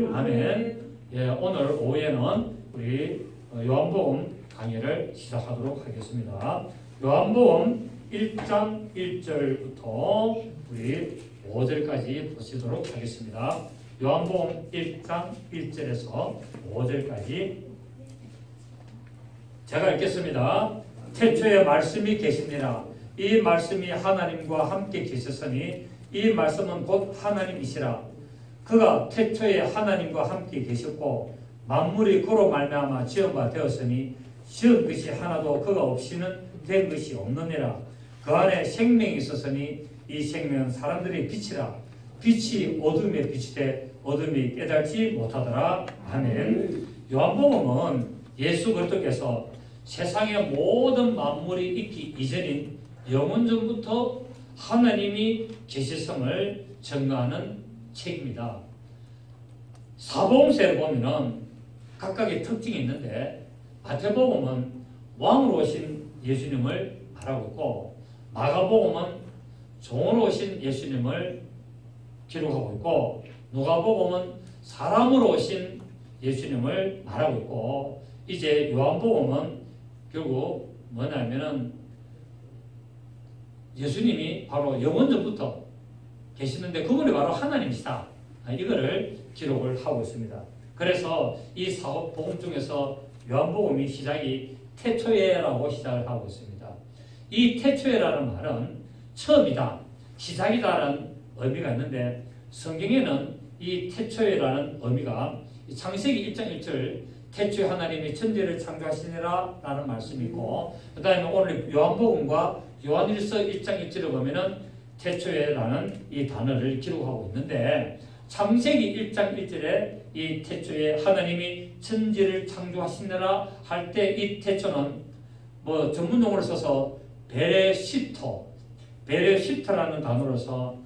아멘. 예, 오늘 오후에는 우리 요한복음 강의를 시작하도록 하겠습니다. 요한복음 1장 1절부터 우리 5절까지 보시도록 하겠습니다. 요한복음 1장 1절에서 5절까지 제가 읽겠습니다. 태초에 말씀이 계시니라. 이 말씀이 하나님과 함께 계셨으니 이 말씀은 곧 하나님이시라. 그가 태초에 하나님과 함께 계셨고 만물이 그로 말미암아 지은 바 되었으니 지은 것이 하나도 그가 없이는 된 것이 없느니라. 그 안에 생명이 있었으니 이 생명은 사람들의 빛이라. 빛이 어둠에 비치되 어둠이 깨닫지 못하더라. 아멘. 요한복음은 예수 그리스도께서 세상의 모든 만물이 있기 이전인 영원전부터 하나님이 계시성을 증거하는 책입니다. 사복음서에 보면은 각각의 특징이 있는데 마태복음은 왕으로 오신 예수님을 말하고 있고 마가복음은 종으로 오신 예수님을 기록하고 있고 누가복음은 사람으로 오신 예수님을 말하고 있고 이제 요한복음은 결국 뭐냐면은 예수님이 바로 영원전부터 계시는데 그분이 바로 하나님이시다. 이거를 기록을 하고 있습니다. 그래서 이 사복음 중에서 요한복음이 시작이 태초에라고 시작을 하고 있습니다. 이 태초에라는 말은 처음이다, 시작이다라는 의미가 있는데 성경에는 이 태초에라는 의미가 창세기 1장 1절 태초에 하나님이 천지를 창조하시니라 라는 말씀이 있고 그 다음에 오늘 요한복음과 요한일서 1장 1절을 보면은 태초에라는 이 단어를 기록하고 있는데 창세기 1장 1절에 이 태초에 하나님이 천지를 창조하시느라 할 때 이 태초는 뭐 전문용어를 써서 베레시토라는 단어로서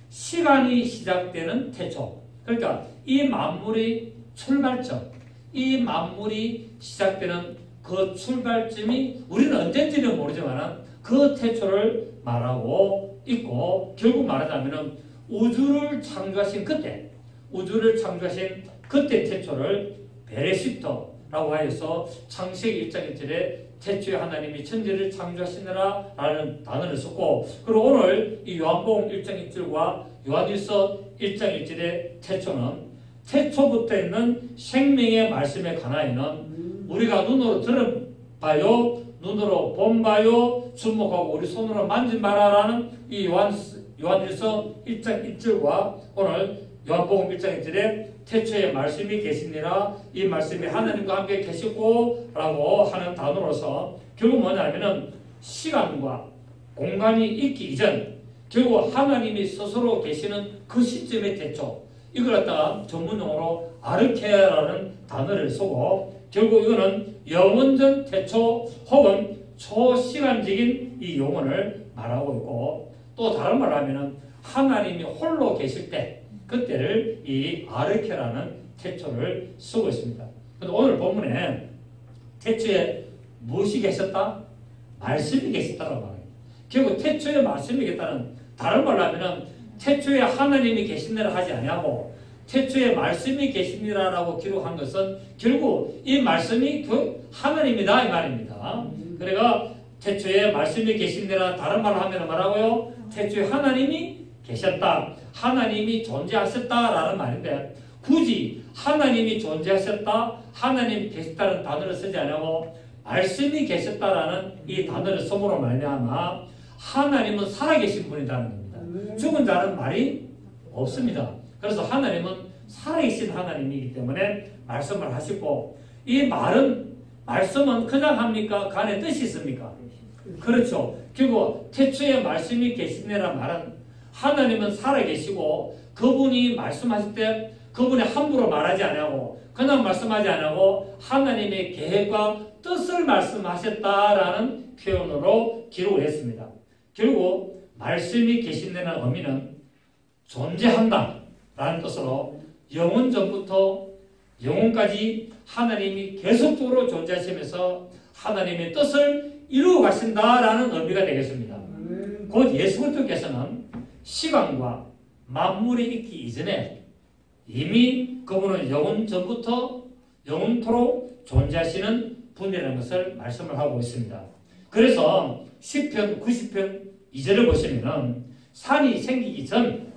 시간이 시작되는 태초. 그러니까 이 만물의 출발점, 이 만물이 시작되는 그 출발점이 우리는 언젠지는 모르지만 그 태초를 말하고 있고 결국 말하자면 우주를 창조하신 그때 태초를 베레시토라고 하여서 창세기 1장 1절에 태초에 하나님이 천지를 창조하시느라 라는 단어를 썼고 그리고 오늘 이 요한복음 1장 1절과 요한일서 1장 1절의 태초는 태초부터 있는 생명의 말씀에 관하여는 우리가 눈으로 들어봐요, 눈으로 본봐요, 주목하고 우리 손으로 만진바라라는 이 요한일서 1장 1절과 오늘 요한복음 1장 1절에 태초에 말씀이 계시니라. 이 말씀이 하나님과 함께 계시고 라고 하는 단어로서 결국 뭐냐면은 시간과 공간이 있기 이전 결국 하나님이 스스로 계시는 그 시점의 태초 이걸 갖다가 전문용어로 아르케라는 단어를 쓰고 결국 이거는 영원전 태초 혹은 초시간적인 이 용어를 말하고 있고 또 다른 말로 하면은 하나님이 홀로 계실 때 그때를 이 아르케라는 태초를 쓰고 있습니다. 그런데 오늘 본문에 태초에 무엇이 계셨다? 말씀이 계셨다고 말해요. 결국 태초에 말씀이 계셨다는 다른 말로 하면은 태초에 하나님이 계시니라 하지 아니하고 태초에 말씀이 계시니라라고 기록한 것은 결국 이 말씀이 그 하나님이다 이 말입니다. 그러니까 태초에 말씀이 계시니라 다른 말로 하면 뭐라고요? 태초에 하나님이 계셨다. 하나님이 존재하셨다라는 말인데 굳이 하나님이 존재하셨다, 하나님이 계셨다는 단어를 쓰지 않고 말씀이 계셨다라는 이 단어를 써므로 말미암아 하나님은 살아계신 분이라는 겁니다. 죽은 자는 말이 없습니다. 그래서 하나님은 살아계신 하나님이기 때문에 말씀을 하시고 이 말씀은 그냥 합니까? 그 안에 뜻이 있습니까? 그렇죠. 결국 태초에 말씀이 계시네란 말은 하나님은 살아계시고 그분이 말씀하실 때 그분이 함부로 말하지 않고 그냥 말씀하지 않고 하나님의 계획과 뜻을 말씀하셨다라는 표현으로 기록을 했습니다. 결국 말씀이 계신다는 의미는 존재한다라는 뜻으로 영원 전부터 영원까지 하나님이 계속적으로 존재하시면서 하나님의 뜻을 이루어 가신다라는 의미가 되겠습니다. 곧 예수 그리스도께서는 시간과 만물이 있기 이전에 이미 그분은 영원 전부터 영원토록 존재하시는 분이라는 것을 말씀을 하고 있습니다. 그래서 시편 90편 2절을 보시면은 산이 생기기 전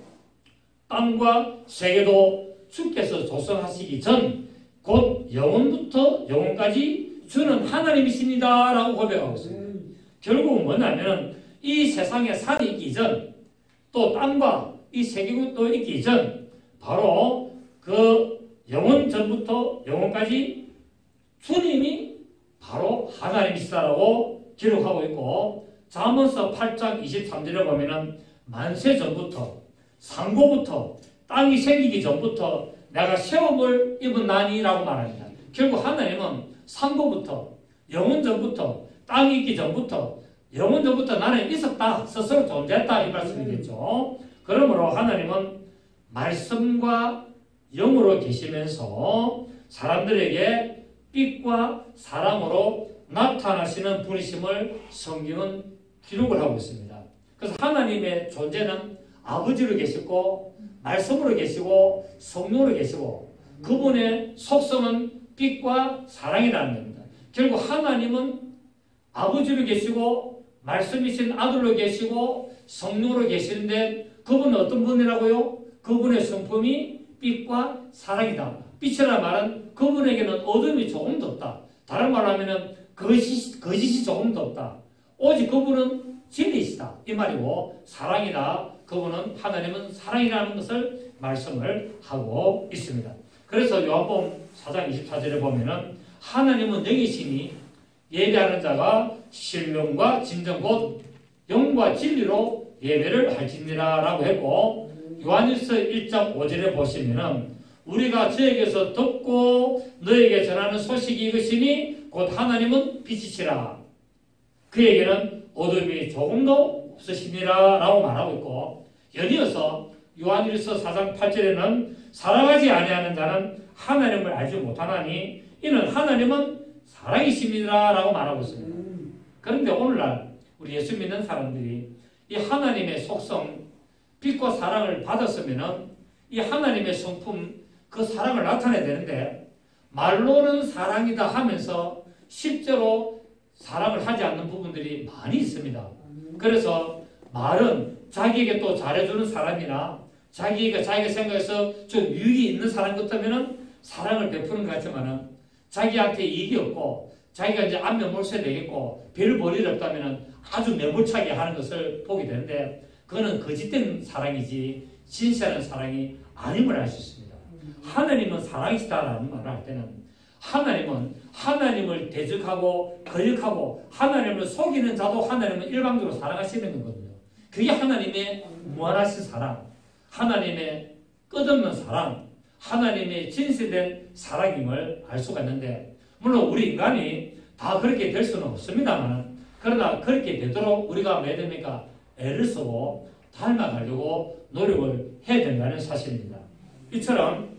땅과 세계도 주께서 조성하시기 전 곧 영원부터 영원까지 주는 하나님이십니다 라고 고백하고 있습니다. 결국은 뭐냐면 이 세상에 산이 있기 전 또 땅과 이 세계도 있기 전 바로 그 영원 전부터 영원까지 주님이 바로 하나님이시다라고 기록하고 있고, 잠언서 8장 23절에 보면은 만세 전부터 상고부터 땅이 생기기 전부터 내가 시험을 입었나니라고 말합니다. 결국 하나님은 상고부터 영원 전부터 땅이 있기 전부터 영원 전부터 나는 있었다, 스스로 존재했다 이 말씀이겠죠. 그러므로 하나님은 말씀과 영으로 계시면서 사람들에게 빛과 사랑으로 나타나시는 분이심을 성경은 기록을 하고 있습니다. 그래서 하나님의 존재는 아버지로 계시고 말씀으로 계시고 성령으로 계시고 그분의 속성은 빛과 사랑이라는 겁니다. 결국 하나님은 아버지로 계시고 말씀이신 아들로 계시고 성령으로 계시는데 그분은 어떤 분이라고요? 그분의 성품이 빛과 사랑이다. 빛이라는 말은 그분에게는 어둠이 조금도 없다. 다른 말로 하면 거짓이 조금도 없다. 오직 그분은 진리이시다 이 말이고, 사랑이다. 그분은 하나님은 사랑이라는 것을 말씀을 하고 있습니다. 그래서 요한복음 4장 24절에 보면은 하나님은 영이시니 예배하는 자가 신령과 진정 곧 영과 진리로 예배를 할지니라 라고 했고, 요한일서 1장 5절에 보시면은 우리가 저에게서 듣고 너에게 전하는 소식이 이것이니 곧 하나님은 빛이시라. 그에게는 어둠이 조금도 없으시니라 라고 말하고 있고, 연이어서 요한일서 4장 8절에는 사랑하지 아니하는 자는 하나님을 알지 못하나니 이는 하나님은 사랑이십니다 라고 말하고 있습니다. 그런데 오늘날 우리 예수 믿는 사람들이 이 하나님의 속성 빛과 사랑을 받았으면 이 하나님의 성품 그 사랑을 나타내야 되는데 말로는 사랑이다 하면서 실제로 사랑을 하지 않는 부분들이 많이 있습니다. 그래서 말은 자기에게 또 잘해주는 사람이나 자기가 생각해서 좀 유익이 있는 사람 같으면 사랑을 베푸는 것 같지만은 자기한테 이익이 없고 자기가 이제 안면 몰수해야 되겠고 별 볼일 없다면 아주 매몰차게 하는 것을 보게 되는데 그거는 거짓된 사랑이지 진실한 사랑이 아님을 알 수 있습니다. 하나님은 사랑이시다라는 말을 할 때는 하나님은 하나님을 대적하고 거역하고 하나님을 속이는 자도 하나님은 일방적으로 사랑하시는 거거든요. 그게 하나님의 무한하신 사랑, 하나님의 끝없는 사랑, 하나님의 진실된 사랑임을 알 수가 있는데, 물론 우리 인간이 다 그렇게 될 수는 없습니다만, 그러나 그렇게 되도록 우리가 왜 됩니까? 애를 쓰고 닮아가려고 노력을 해야 된다는 사실입니다. 이처럼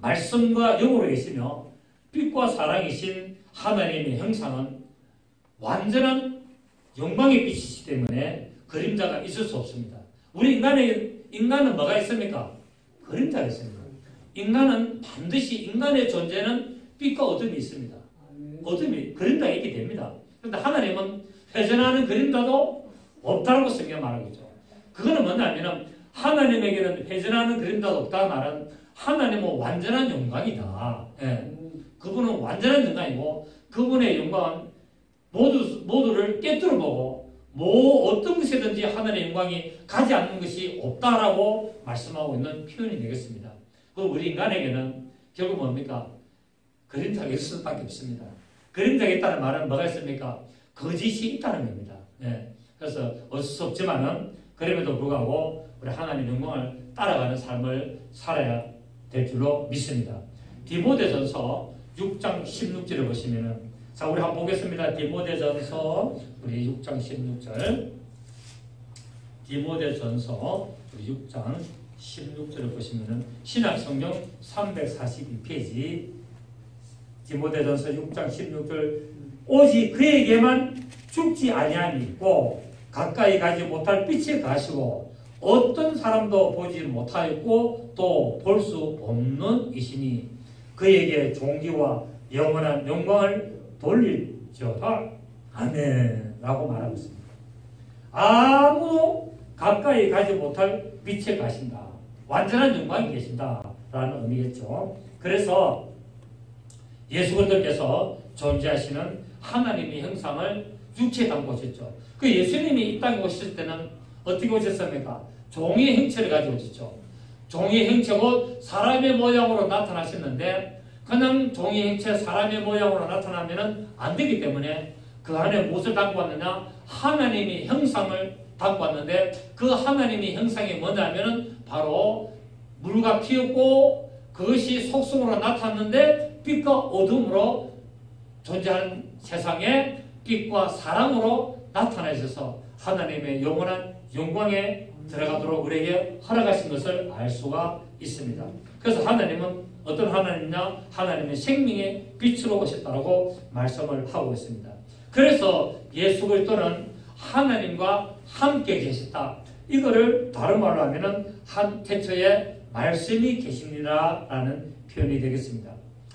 말씀과 영으로 계시며 빛과 사랑이신 하나님의 형상은 완전한 영광의 빛이기 때문에 그림자가 있을 수 없습니다. 우리 인간은 뭐가 있습니까? 그림자가 있습니다. 인간은 반드시 인간의 존재는 빛과 어둠이 있습니다. 어둠이 그림자가 있게 됩니다. 그런데 하나님은 회전하는 그림자도 없다고 성경 말하고 있죠. 그거는 뭐냐면 하나님에게는 회전하는 그림자도 없다는 말은 하나님은 완전한 영광이다. 예. 그분은 완전한 영광이고 그분의 영광은 모두를 깨뜨려보고 어떤 것이든지 하나님의 영광이 가지 않는 것이 없다라고 말씀하고 있는 표현이 되겠습니다. 우리 인간에게는 결국 뭡니까? 그림자가 있을 수밖에 없습니다. 그림자가 있다는 말은 뭐가 있습니까? 거짓이 있다는 겁니다. 예. 그래서 어쩔 수 없지만은 그럼에도 불구하고 우리 하나님의 영광을 따라가는 삶을 살아야 될 줄로 믿습니다. 디모데전서 6장 16절을 보시면은, 자, 우리 한번 보겠습니다. 디모데전서 우리 6장 16절. 디모데전서 우리 6장 16절을 보시면은 신약성경 342페이지 디모데전서 6장 16절. 오직 그에게만 죽지 아니함이 있고 가까이 가지 못할 빛이 가시고 어떤 사람도 보지 못하였고 또 볼 수 없는 이시니 그에게 존귀와 영원한 영광을 돌릴지어다. 아멘 라고 말하고 있습니다. 아무도 가까이 가지 못할 빛에 가신다. 완전한 영광이 계신다 라는 의미겠죠. 그래서 예수 그리스도께서 존재하시는 하나님의 형상을 육체에 담고 오셨죠. 그 예수님이 이 땅에 오실 때는 어떻게 오셨습니까? 종의 형체를 가지고 오셨죠. 종의 형체고 사람의 모양으로 나타나셨는데 그냥 종의 형체 사람의 모양으로 나타나면 안 되기 때문에 그 안에 무엇을 담고 왔느냐? 하나님의 형상을 담고 왔는데 그 하나님의 형상이 뭐냐면 바로 물과 피었고 그것이 속성으로 나타났는데 빛과 어둠으로 존재하는 세상에 빛과 사랑으로 나타나셔서 하나님의 영원한 영광에 들어가도록 우리에게 허락하신 것을 알 수가 있습니다. 그래서 하나님은 어떤 하나님이냐? 하나님의 생명의 빛으로 오셨다고 말씀을 하고 있습니다. 그래서 예수 그리스도는 하나님과 함께 계셨다. 이거를 다른 말로 하면은 한 태초에 말씀이 계십니다 라는 표현이 되겠습니다.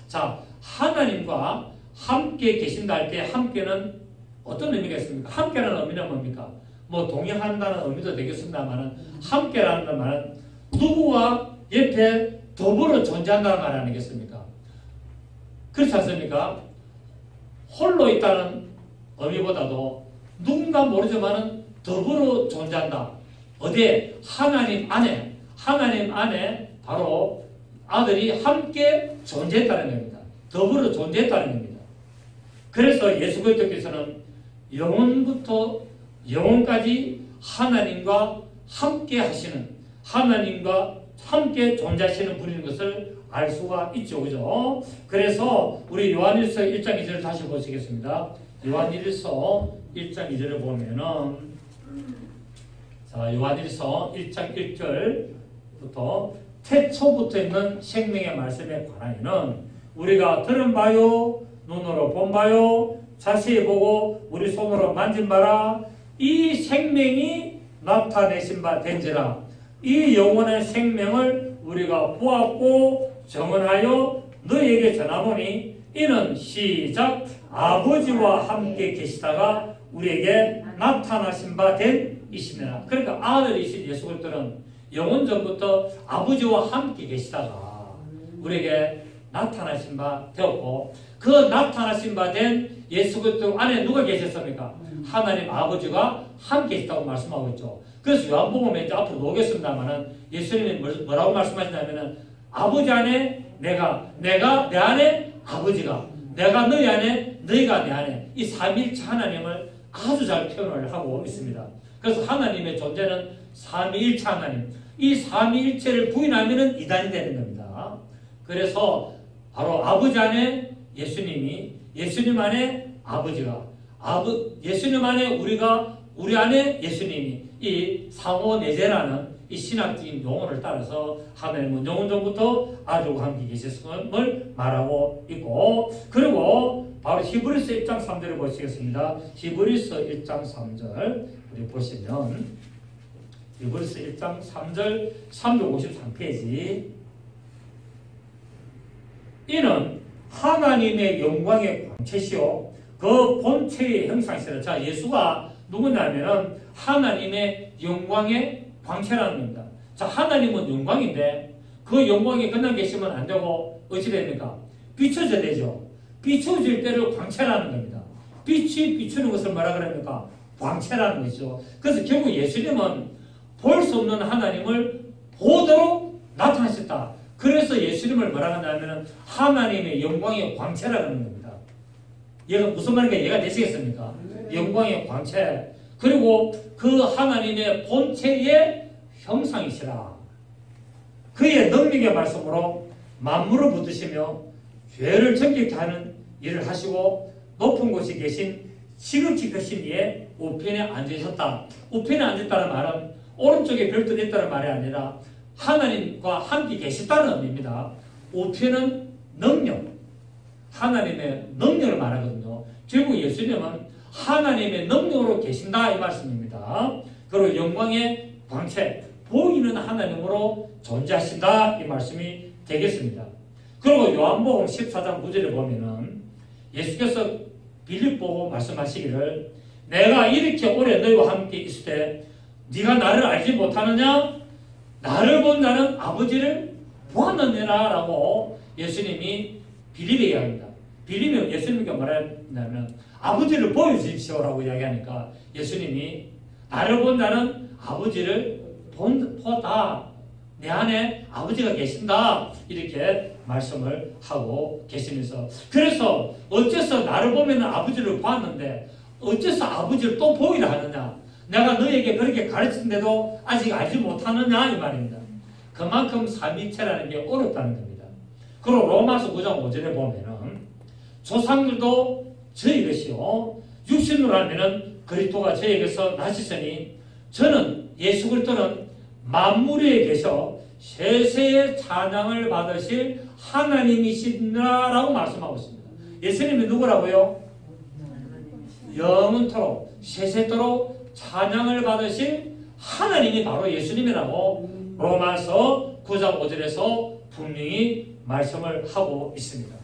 자, 하나님과 함께 계신다 할 때 함께는 어떤 의미가 있습니까? 함께라는 의미는 뭡니까? 뭐 동행한다는 의미도 되겠습니다만 함께라는 말은 누구와 옆에 더불어 존재한다는 말 아니겠습니까? 그렇지 않습니까? 홀로 있다는 의미보다도 누군가 모르지만 더불어 존재한다. 어디에? 하나님 안에 바로 아들이 함께 존재했다는 겁니다. 더불어 존재했다는 겁니다. 그래서 예수 그리스도께서는 영원부터 영원까지 하나님과 함께 하시는, 하나님과 함께 존재하시는 분인 것을 알 수가 있죠. 그죠? 그래서 우리 요한일서 1장 2절을 다시 보시겠습니다. 요한일서 1장 2절을 보면은, 자, 요한일서 1장 1절부터 태초부터 있는 생명의 말씀에 관하여는 우리가 들은 바요, 눈으로 본 바요, 자세히 보고 우리 손으로 만진 바라, 이 생명이 나타내신 바 된지라. 이 영원한 생명을 우리가 보았고 정언하여 너희에게 전하노니 이는 시작 아버지와 함께 계시다가 우리에게 나타나신 바 된 이시니라. 그러니까 아들이신 예수 그리스도는 영원 전부터 아버지와 함께 계시다가 우리에게 나타나신 바 되었고, 그 나타나신 바 된 예수 그리스도 안에 누가 계셨습니까? 하나님 아버지가 함께 계시다고 말씀하고 있죠. 그래서 요한복음에 이제 앞으로 오겠습니다만은 예수님이 뭐라고 말씀하시냐면은 아버지 안에 내가 내 안에 아버지가, 내가 너희 안에 너희가 내 안에, 이 삼위일체 하나님을 아주 잘 표현을 하고 있습니다. 그래서 하나님의 존재는 삼위일체 하나님, 이 삼위일체를 부인하면은 이단이 되는 겁니다. 그래서 바로 아버지 안에 예수님이, 예수님 안에 아버지가, 예수님 안에 우리가, 우리 안에 예수님이, 이 상호내재라는 이 신학적인 용어를 따라서 하나님은 영원 전부터 아들과 함께 계셨음을 말하고 있고, 그리고 바로 히브리서 1장 3절을 보시겠습니다. 히브리서 1장 3절 우리 보시면 히브리서 1장 3절 353페이지, 이는 하나님의 영광의 광채시요 그 본체의 형상이시라. 자, 예수가 누구냐면은 하나님의 영광의 광채라는 겁니다. 자, 하나님은 영광인데 그 영광이 그냥 계시면 안 되고 어찌 됩니까? 비춰져야 되죠. 비춰질 때를 광채라는 겁니다. 빛이 비추는 것을 뭐라 그럽니까? 광채라는 것이죠. 그래서 결국 예수님은 볼 수 없는 하나님을 보도록 나타나셨다. 그래서 예수님을 뭐라 하냐면 하나님의 영광의 광채라는 겁니다. 얘가 무슨 말인가 이해가 되시겠습니까? 영광의 광채. 그리고 그 하나님의 본체의 형상이시라. 그의 능력의 말씀으로 만물을 붙드시며 죄를 정결케 하는 일을 하시고 높은 곳에 계신 지극히 크신 이의 우편에 앉으셨다. 우편에 앉았다는 말은 오른쪽에 별도로 있다는 말이 아니라 하나님과 함께 계셨다는 의미입니다. 우편은 능력, 하나님의 능력을 말하거든요. 결국 예수님은 하나님의 능력으로 계신다 이 말씀입니다. 그리고 영광의 광채, 보이는 하나님으로 존재하신다 이 말씀이 되겠습니다. 그리고 요한복음 14장 9절에 보면은 예수께서 빌립 보고 말씀하시기를 내가 이렇게 오래 너희와 함께 있을 때 네가 나를 알지 못하느냐? 나를 본 자는 아버지를 보았느니라 라고 예수님이 빌립에 이야기합니다. 빌립은 예수님께 말하냐면 아버지를 보여주십시오라고 이야기하니까 예수님이 나를 본 자는 아버지를 보다 내 안에 아버지가 계신다 이렇게 말씀을 하고 계시면서 그래서 어째서 나를 보면 아버지를 보았는데 어째서 아버지를 또 보이라 하느냐 내가 너에게 그렇게 가르친데도 아직 알지 못하느냐 이 말입니다. 그만큼 삼위일체라는 게 어렵다는 겁니다. 그리고 로마서 9장 5절에 보면은 조상들도 저희 것이요 육신으로 하면은 그리스도가 저에게서 나시으니 저는 예수 그리스도는 만물 위에 계셔 세세의 찬양을 받으실 하나님이시라라고 말씀하고 있습니다. 예수님이 누구라고요? 영원토록 세세토록 찬양을 받으실 하나님이 바로 예수님이라고 로마서 9장 5절에서 분명히 말씀을 하고 있습니다.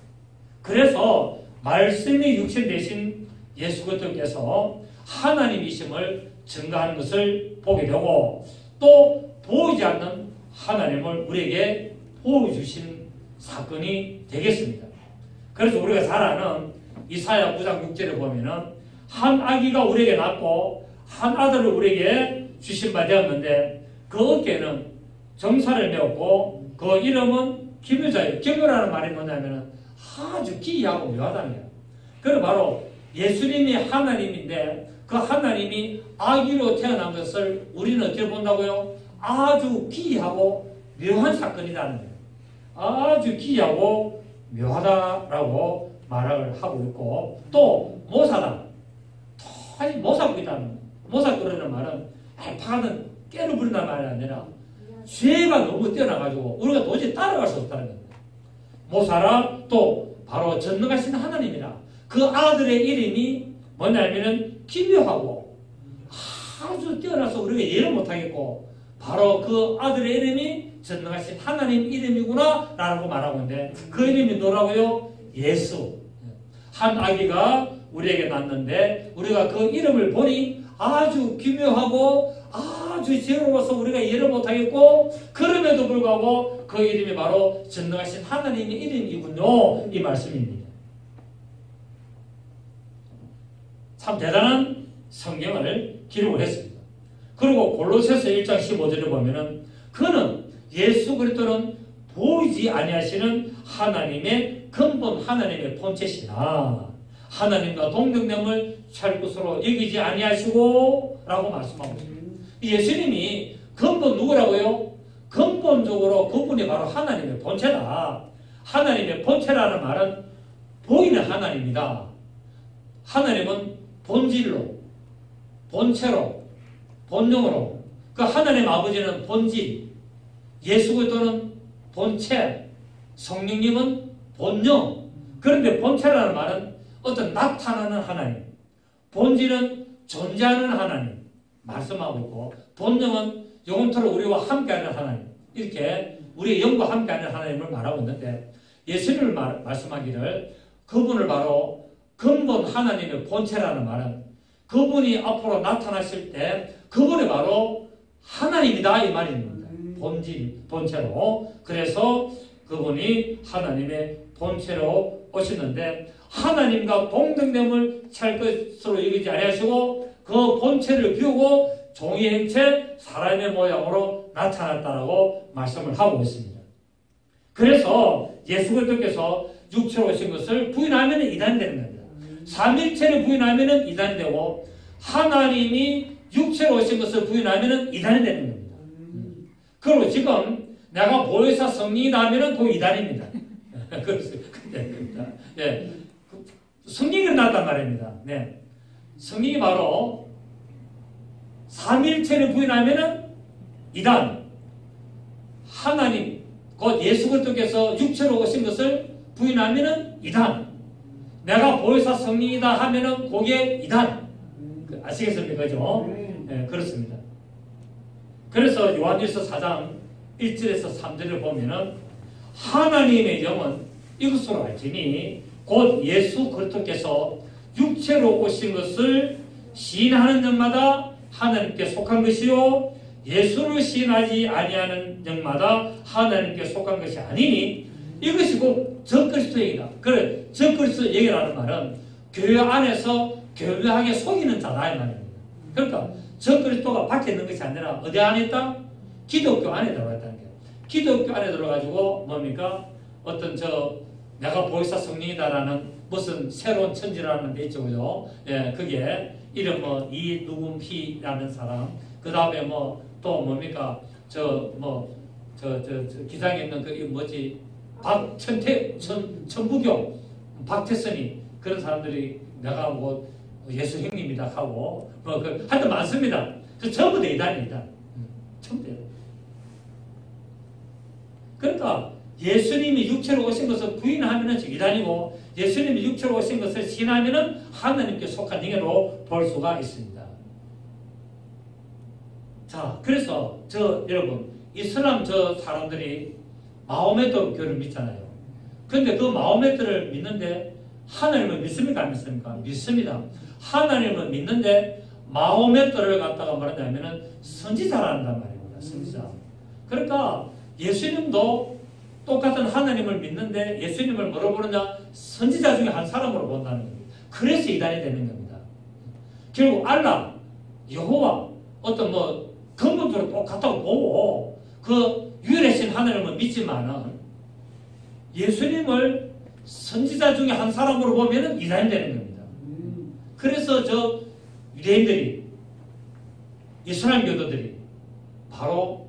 그래서 말씀이 육신 되신 예수 그리스도께서 하나님이심을 증거하는 것을 보게 되고 또 보이지 않는 하나님을 우리에게 보여주신 사건이 되겠습니다. 그래서 우리가 잘 아는 이사야 9장 6절에 보면은 한 아기가 우리에게 낳고 한 아들을 우리에게 주신 바 되었는데 그 어깨에는 정사를 메었고 그 이름은 기묘자예요. 기묘라는 말이 뭐냐면 아주 기이하고 묘하다는 거예요. 그리고 바로 예수님이 하나님인데 그 하나님이 아기로 태어난 것을 우리는 어떻게 본다고요? 아주 기이하고 묘한 사건이라는 거예요. 아주 기이하고 묘하다라고 말을 하고 있고 또 모사다. 아니 모사꾼이라는 모사꾼이라는 말은 파는 깨를 부린다는 말이 아니라 죄가 너무 뛰어나가지고 우리가 도저히 따라갈 수 없다는 겁니다. 모사라 또 바로 전능하신 하나님이라 그 아들의 이름이 뭐냐면은 기묘하고 아주 뛰어나서 우리가 이해를 못하겠고 바로 그 아들의 이름이 전능하신 하나님 이름이구나 라고 말하고 있는데 그 이름이 뭐라고요? 예수. 한 아기가 우리에게 낳는데 우리가 그 이름을 보니 아주 기묘하고 아주 지혜로워서 우리가 이해를 못하겠고 그럼에도 불구하고 그 이름이 바로 전능하신 하나님의 이름이군요. 이 말씀입니다. 참 대단한 성경을 기록을 했습니다. 그리고 골로새서 1장 15절에 보면은 그는 예수 그리스도는 보이지 아니하시는 하나님의 근본 하나님의 본체시나 하나님과 동등됨을 찰 것으로 여기지 아니하시고 라고 말씀하고 있습니다. 예수님이 근본 누구라고요? 근본적으로 그분이 바로 하나님의 본체다. 하나님의 본체라는 말은 보이는 하나님이다. 하나님은 본질로, 본체로, 본능으로 그 하나님 아버지는 본질, 예수 그리스도는 본체, 성령님은 본능. 그런데 본체라는 말은 어떤 나타나는 하나님, 본질은 존재하는 하나님 말씀하고 있고 본능은 영원토록 우리와 함께하는 하나님 이렇게 우리의 영과 함께하는 하나님을 말하고 있는데 예수님을 말씀하기를 그분을 바로 근본 하나님의 본체라는 말은 그분이 앞으로 나타나실 때 그분이 바로 하나님이다 이 말입니다. 본질, 본체로. 그래서 그분이 하나님의 본체로 오시는데 하나님과 동등됨을 찰 것으로 여기지 아니하시고 그 본체를 비우고 종의 행체 사람의 모양으로 나타났다라고 말씀을 하고 있습니다. 그래서 예수 그리스도께서 육체로 오신 것을 부인하면 이단이 되는 겁니다. 삼일체를 부인하면 이단이 되고 하나님이 육체로 오신 것을 부인하면 이단이 되는 겁니다. 그리고 지금 내가 보혜사 성령이다 하면 그 이단입니다. 그렇습니다. 네. 성령이 나왔단 말입니다. 네. 성령이 바로 삼일체를 부인하면 이단. 하나님, 곧 예수 그리스도께서 육체로 오신 것을 부인하면 이단. 내가 보혜사 성령이다 하면은 그게 이단. 아시겠습니까? 그죠? 네, 그렇습니다. 그래서 요한일서 4장 1절에서 3절을 보면은 하나님의 영은 이것으로 알지니 곧 예수 그리스도께서 육체로 오신 것을 시인하는 영마다 하나님께 속한 것이요 예수를 시인하지 아니하는 영마다 하나님께 속한 것이 아니니 이것이 곧 적그리스도 얘기다. 그래, 적그리스도 얘기라는 말은 교회 안에서 교묘하게 속이는 자다 이 말입니다. 그러니까 적그리스도가 밖에 있는 것이 아니라 어디 안에 있다? 기독교 안에 들어가 있다는 거예요. 기독교 안에 들어가지고 뭡니까? 어떤 내가 보혜사 성령이다라는 무슨 새로운 천지라는 데 있죠, 그죠? 예, 그게 이름 이누군피라는 사람, 그 다음에 또 뭡니까? 기장에 있는 천부교 박태선이 그런 사람들이 내가 예수 형님이다 하고 하여튼 많습니다. 전부 다 이단입니다. 전부 다. 그러니까 예수님이 육체로 오신 것을 부인하면은 이단이고 예수님이 육체로 오신 것을 신하면은 하나님께 속한 영으로 볼 수가 있습니다. 자, 그래서 여러분 이슬람 사람들이 마호메트 교를 믿잖아요. 근데 그 마호메트를 믿는데 하나님을 믿습니까? 안 믿습니까? 믿습니다. 하나님을 믿는데 마호메트를 갖다가 말하자면은 선지자라는 말입니다. 선지자. 그러니까 예수님도 똑같은 하나님을 믿는데 예수님을 뭐로 부르냐? 선지자 중에 한 사람으로 본다는 겁니다. 그래서 이단이 되는 겁니다. 결국 알라, 여호와 어떤 근본적으로 똑같다고 보고 그 유일하신 하나님을 믿지만은 예수님을 선지자 중에 한 사람으로 보면은 이단이 되는 겁니다. 그래서 유대인들이 이슬람 교도들이 바로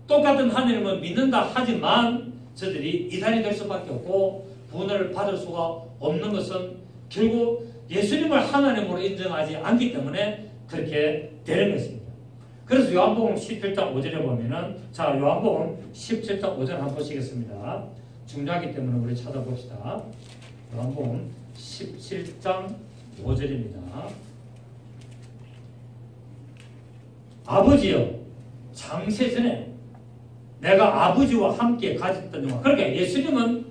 똑같은 하나님을 믿는다 하지만 저들이 이단이 될 수밖에 없고 구원을 받을 수가 없는 것은 결국 예수님을 하나님으로 인정하지 않기 때문에 그렇게 되는 것입니다. 그래서 요한복음 17장 5절에 보면은 요한복음 17장 5절 한번 보시겠습니다. 중요하기 때문에 우리 찾아봅시다. 요한복음 17장 5절입니다. 아버지여 창세전에 내가 아버지와 함께 가졌던 영화. 그러니까 예수님은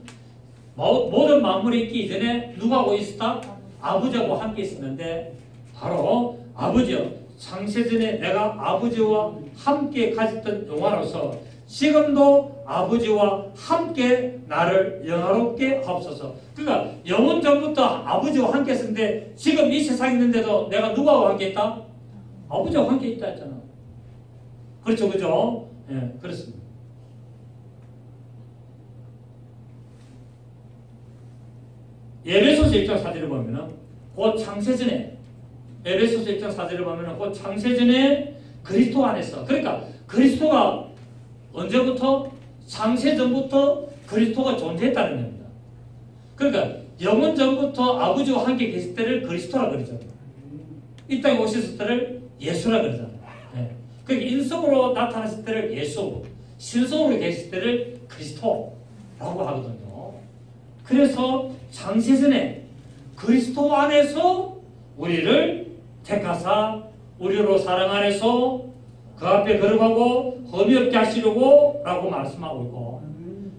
모든 만물이 있기 이전에 누구하고 있었다? 아버지하고 함께 있었는데 바로 아버지여 창세전에 내가 아버지와 함께 가졌던 영화로서 지금도 아버지와 함께 나를 영화롭게 하옵소서. 그러니까 영원 전부터 아버지와 함께 했는데 지금 이 세상에 있는데도 내가 누구하고 함께 있다? 아버지와 함께 있다 했잖아. 그렇죠, 그죠? 예, 그렇습니다. 에베소서 1장 4절을 보면은 곧 창세전에 에베소서 1장 4절을 보면은 곧 창세전에 그리스도 안에서 그러니까 그리스도가 언제부터? 창세전부터 그리스도가 존재했다는 겁니다. 그러니까 영원 전부터 아버지와 함께 계실 때를 그리스도라 그러잖아요. 이 땅에 오셨을 때를 예수라 그러잖아요. 네. 그러니까 인성으로 나타났을 때를 예수, 신성으로 계실 때를 그리스도라고 하거든요. 그래서 창세전에 그리스도 안에서 우리를 택하사 우리로 사랑 안에서 그 앞에 걸어가고 흠이 없게 하시려고 라고 말씀하고 있고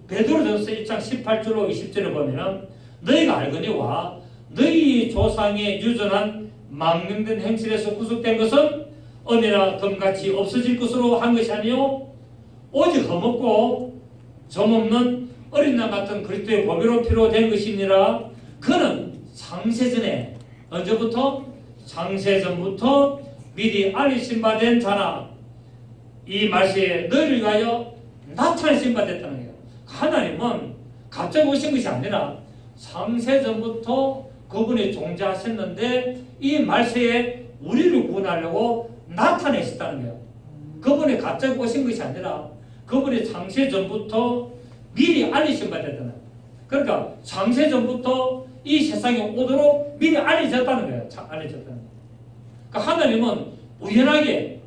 베드로전서 1장 18절로 20절에 보면은 너희가 알거니와 너희 조상의 유전한 망령된 행실에서 구속된 것은 은이나 금같이 없어질 것으로 한 것이 아니요 오직 흠없고 점없는 어린 양 같은 그리스도의 보배로 피로 된 것이니라. 그는 창세전에 언제부터? 창세전부터 미리 알리신 바 된 자나 이 말씀에 너희를 위하여 나타내신 바 됐다는 거예요. 하나님은 갑자기 오신 것이 아니라 창세전부터 그분이 존재하셨는데 이 말씀에 우리를 구원하려고 나타내셨다는 거예요. 그분이 갑자기 오신 것이 아니라 그분이 창세전부터 미리 알리신 바 됐다는 거예요. 그러니까 창세전부터 이 세상에 오도록 미리 알려졌다는 거예요. 알려졌다는 거예요. 그러니까 하나님은 우연하게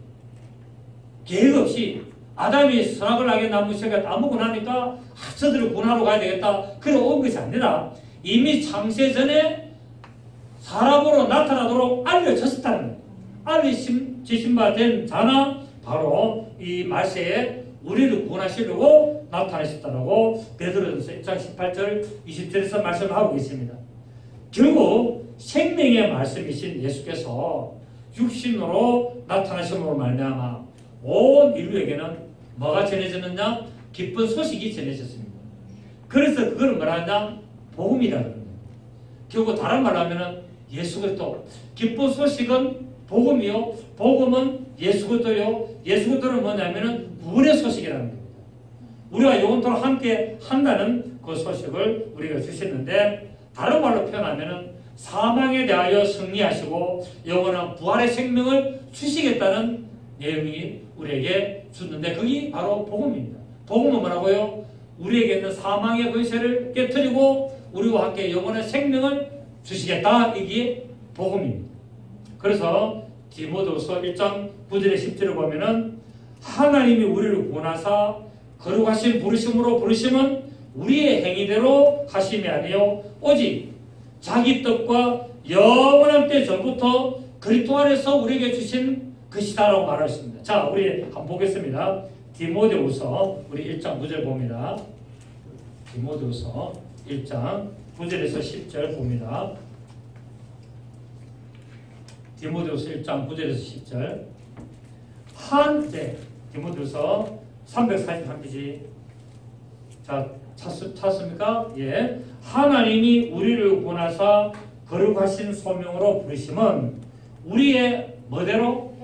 계획 없이 아담이 선악을 하게 나무새가 따먹고 나니까 저들을 구원하러 가야 되겠다. 그래 온 것이 아니라 이미 창세전에 사람으로 나타나도록 알려졌다는 거예요. 알려주신 바 된 자나 바로 이 말세에 우리를 구원하시려고 나타나셨다라고 베드로전서 1장 18절 20절에서 말씀하고 계십니다. 결국 생명의 말씀이신 예수께서 육신으로 나타나심으로 말미암아 온 인류에게는 뭐가 전해졌느냐? 기쁜 소식이 전해졌습니다. 그래서 그걸 뭐라 하냐? 복음이라는 겁니다. 결국 다른 말로 하면은 예수 그리스도, 기쁜 소식은 복음이요, 복음은 예수 그리스도요, 예수 그리스도는 뭐냐면은 구원의 소식이라는 겁니다. 우리가 영원토록 함께 한다는 그 소식을 우리가 주셨는데, 다른 말로 표현하면은 사망에 대하여 승리하시고 영원한 부활의 생명을 주시겠다는 내용이 우리에게 줬는데, 그게 바로 복음입니다. 복음은 뭐라고요? 우리에게 있는 사망의 권세를 깨뜨리고 우리와 함께 영원한 생명을 주시겠다. 이게 복음입니다. 그래서 디모데후서 1장 9절에 10절을 보면은 하나님이 우리를 구원하사 거룩하신 부르심으로 부르심은 우리의 행위대로 하심이 아니요 오직 자기 뜻과 영원한 때 전부터 그리스도 안에서 우리에게 주신 것이다라고 말했습니다. 자, 우리 한번 보겠습니다. 디모데후서 우리 1장 9절 봅니다. 디모데후서 1장 9절에서 10절 봅니다. 디모데후서 1장 9절에서 10절. 디모데후서 343페이지. 자, 찾습니까? 예. 하나님이 우리를 구원하사 거룩하신 소명으로 부르심은 우리의 뭐대로?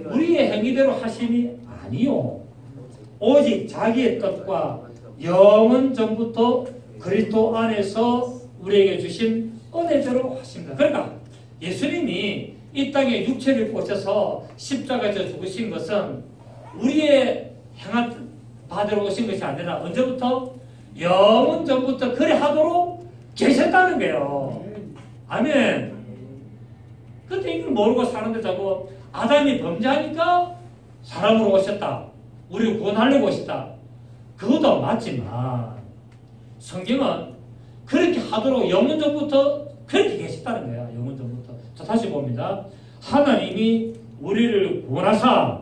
우리의 행위대로 하심이 아니요 오직 자기의 뜻과 영원 전부터 그리스도 안에서 우리에게 주신 은혜대로 하십니다. 그러니까 예수님이 이 땅에 육체를 입고 오셔서 십자가에서 죽으신 것은 우리의 행한 바대로 오신 것이 아니라 언제부터? 영원 전부터 그래 하도록 계셨다는 거예요. 아멘. 그때 이걸 모르고 사는데 자꾸 아담이 범죄하니까 사람으로 오셨다. 우리를 구원하려고 오셨다. 그것도 맞지만 성경은 그렇게 하도록 영원 전부터 그렇게 계셨다는 거야. 영원 전부터. 자, 다시 봅니다. 하나님이 우리를 구원하사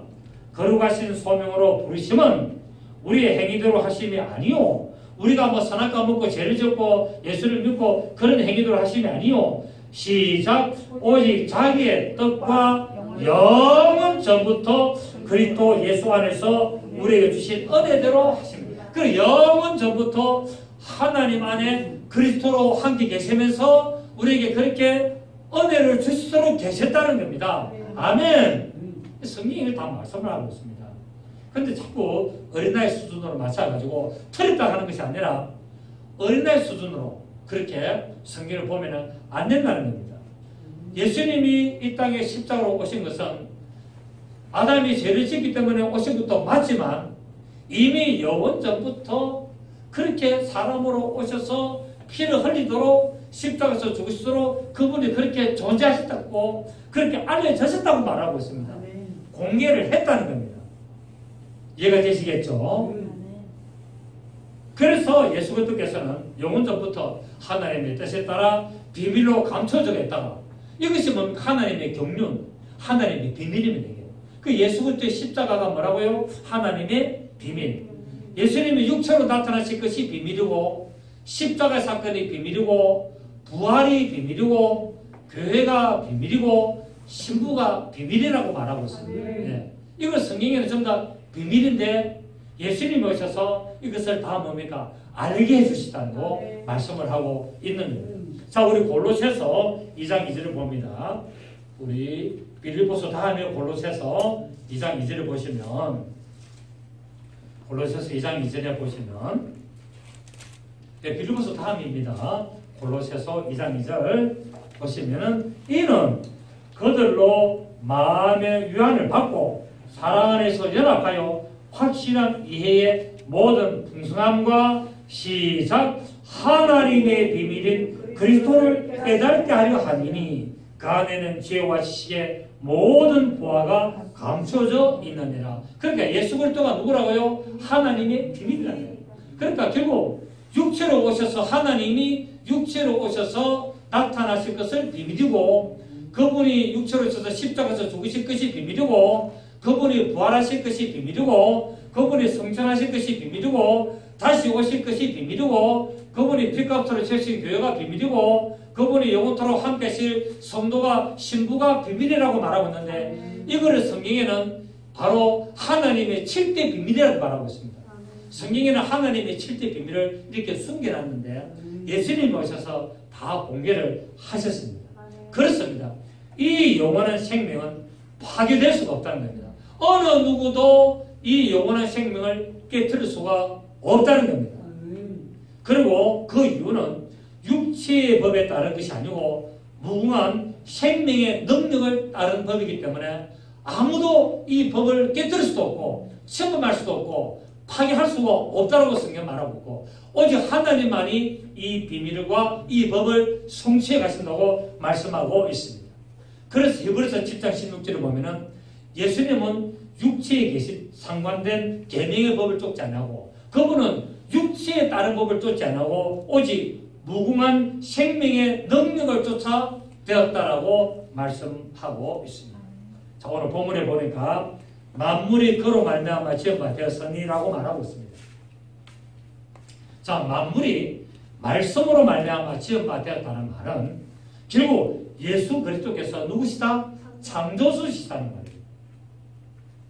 거룩하신 소명으로 부르심은 우리의 행위대로 하심이 아니요 우리가 뭐 선악과 먹고 죄를 짓고 예수를 믿고 그런 행위대로 하심이 아니요 시작. 오직 자기의 뜻과 영원 전부터 그리스도 예수 안에서 우리에게 주신 은혜대로 하십니다. 그 영원 전부터 하나님 안에 그리스도로 함께 계시면서 우리에게 그렇게 은혜를 주시도록 계셨다는 겁니다. 아멘. 성경이 다 말씀을 하고 있습니다. 그런데 자꾸 어린아이 수준으로 맞춰가지고 틀렸다 하는 것이 아니라 어린아이 수준으로 그렇게 성경을 보면 안 된다는 겁니다. 예수님이 이 땅에 십자가로 오신 것은 아담이 죄를 짓기 때문에 오신 것도 맞지만 이미 영원 전부터 그렇게 사람으로 오셔서 피를 흘리도록 십자가에서 죽으시도록 그분이 그렇게 존재하셨다고 그렇게 알려졌다고 말하고 있습니다. 공개를 했다는 겁니다. 이해가 되시겠죠? 그래서 예수 그리스도께서는 영원 전부터 하나님의 뜻에 따라 비밀로 감춰져 있다가 이것이 뭡니까? 하나님의 경륜, 하나님의 비밀입니다. 그 예수 그리스도의 십자가가 뭐라고요? 하나님의 비밀. 예수님이 육체로 나타나신 것이 비밀이고 십자가 사건이 비밀이고 부활이 비밀이고 교회가 비밀이고 신부가 비밀이라고 말하고 있습니다. 네. 이건 성경에는 전부 다 비밀인데 예수님이 오셔서 이것을 다 뭡니까? 알게 해주시다고 말씀을 하고 있는 거예요. 자, 우리 골로새서 2장 2절을 봅니다. 우리 빌립보서 다음에 골로새서 2장 2절을 보시면 골로새서 2장 2절에 보시면 빌립보서 다음입니다. 골로새서 2장 2절 보시면은 이는 그들로 마음의 유한을 받고 사랑 안에서 연합하여 확실한 이해의 모든 풍성함과 시작 하나님의 비밀인 그리스도를 깨닫게 하려 하니니 그 안에는 지혜와 지식의 모든 보화가 감춰져 있느니라. 그러니까 예수 그리스도가 누구라고요? 하나님의 비밀이라는 거예요. 그러니까 결국 육체로 오셔서 하나님이 육체로 오셔서 나타나실 것을 비밀이고 그분이 육체로 오셔서 십자가에서 죽으실 것이 비밀이고 그분이 부활하실 것이 비밀이고 그분이 성천하실 것이 비밀이고 다시 오실 것이 비밀이고 그분이 핏값으로 세우신 교회가 비밀이고 그분이 영원토록 함께 하실 성도가 신부가 비밀이라고 말하고 있는데 이거를 성경에는 바로 하나님의 7대 비밀이라고 말하고 있습니다. 성경에는 하나님의 7대 비밀을 이렇게 숨겨놨는데 예수님이 오셔서 다 공개를 하셨습니다. 그렇습니다. 이 영원한 생명은 파괴될 수가 없다는 겁니다. 어느 누구도 이 영원한 생명을 깨뜨릴 수가 없다는 겁니다. 그리고 그 이유는 육체의 법에 따른 것이 아니고 무궁한 생명의 능력을 따른 법이기 때문에 아무도 이 법을 깨뜨릴 수도 없고 침범할 수도 없고 파괴할 수가 없다고 성경 말하고 있고 오직 하나님만이 이 비밀과 이 법을 성취해 가신다고 말씀하고 있습니다. 그래서 히브리서 7장 16절을 보면은 예수님은 육체에 계신 상관된 계명의 법을 쫓지 않고 그분은 육체에 따른 법을 쫓지 않고 오직 무궁한 생명의 능력을 쫓아 되었다라고 말씀하고 있습니다. 자, 오늘 본문에 보니까 만물이 그로 말미암아 지음바 되었으니라고 말하고 있습니다. 자, 만물이 말씀으로 말미암아 지음바 되었다는 말은 결국 예수 그리스도께서 누구시다? 창조주시다는 말이에요.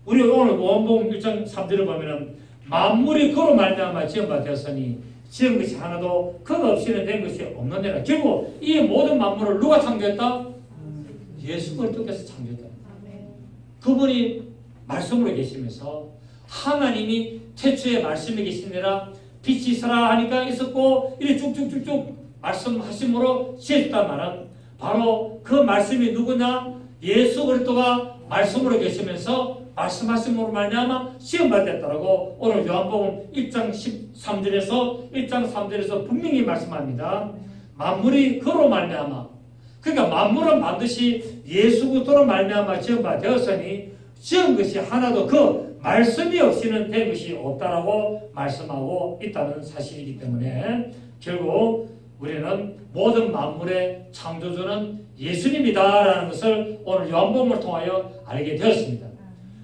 우리 오늘 요한복음 1장 3절을 보면은 만물이 그로 말미암아 지음바 되었으니 지은 것이 하나도 그가 없이는 된 것이 없느니라. 결국 이 모든 만물을 누가 창조했다? 예수 그리스도께서 창조했다. 그분이 말씀으로 계시면서 하나님이 태초에 말씀이 계시니라 빛이 있으라 하니까 있었고 이렇게 쭉쭉쭉쭉 말씀하심으로 지었단 말은 바로 그 말씀이 누구냐? 예수 그리스도가 말씀으로 계시면서 말씀하심으로 말미암아 시험받았다라고 오늘 요한복음 1장 13절에서 1장 3절에서 분명히 말씀합니다. 만물이 그로 말미암아 그러니까 만물은 반드시 예수 그리스도로 말미암아 지음받았으니 지은 것이 하나도 그 말씀이 없이는 된 것이 없다라고 말씀하고 있다는 사실이기 때문에 결국 우리는 모든 만물의 창조주는 예수님이다라는 것을 오늘 요한복음을 통하여 알게 되었습니다.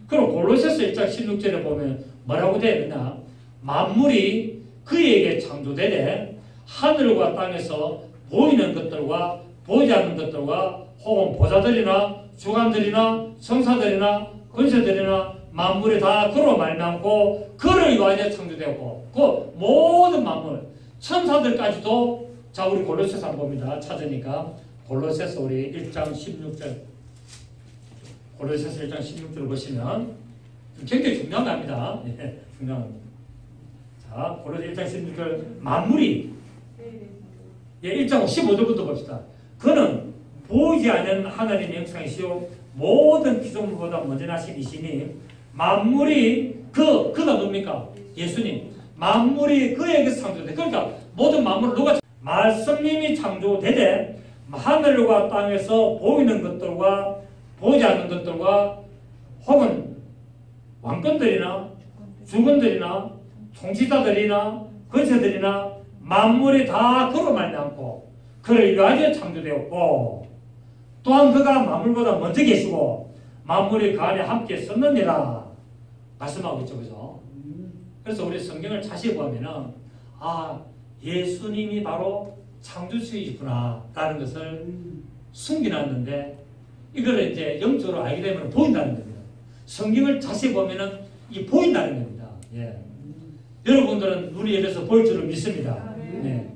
그리고 골로새서 1장 16절에 보면 뭐라고 되어 있느냐? 만물이 그에게 창조되되 하늘과 땅에서 보이는 것들과 보이지 않는 것들과 혹은 보좌들이나 주관들이나 성사들이나 권세들이나 만물이 다 그로 말미암고 그를 위하여 창조되었고 그 모든 만물 천사들까지도 자 우리 골로새서 한번 봅니다. 찾으니까 골로새서 우리 1장 16절 골로새서 1장 16절을 보시면 굉장히 중요한 겁니다. 예, 중요한 겁니다. 자 골로새 1장 16절 만물이 예, 1장 15절부터 봅시다. 그는 보이지 않는 하나님의 형상이시요 모든 피조물보다 먼저 나신 이시니 만물이 그가 뭡니까? 예수님. 만물이 그에게서 창조돼. 그러니까 모든 만물을 누가 말씀님이 창조되되 하늘과 땅에서 보이는 것들과 보이지 않는 것들과 혹은 왕권들이나 주권들이나 통치자들이나 권세들이나 만물이 다 그로 말미암고 그를 위하여 창조되었고 또한 그가 만물보다 먼저 계시고 만물이 그 안에 함께 섰느니라 말씀하고 있죠. 그죠? 그래서 우리 성경을 자세히 보면은 아 예수님이 바로 창조주이구나 라는 것을 숨겨놨는데 이걸 이제 영적으로 알게 되면 보인다는 겁니다. 성경을 자세히 보면은 이 보인다는 겁니다. 예. 여러분들은 눈이 열려서 보일 줄을 믿습니다. 네.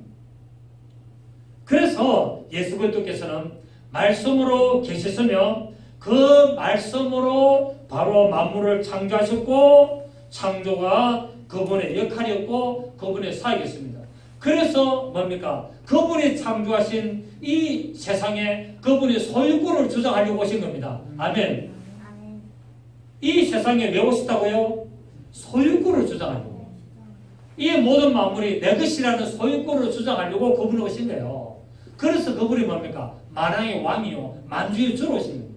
그래서 예수 그리스도께서는 말씀으로 계셨으며 그 말씀으로 바로 만물을 창조하셨고 창조가 그분의 역할이었고 그분의 사역이었습니다. 그래서 뭡니까? 그분이 창조하신 이 세상에 그분이 소유권을 주장하려고 오신 겁니다. 아멘. 이 세상에 왜 오셨다고요? 소유권을 주장하려고. 이 모든 만물이 내 것이라는 소유권을 주장하려고 그분이 오신 거예요. 그래서 그분이 뭡니까? 만왕의 왕이요. 만주의 주로 오신 겁니다.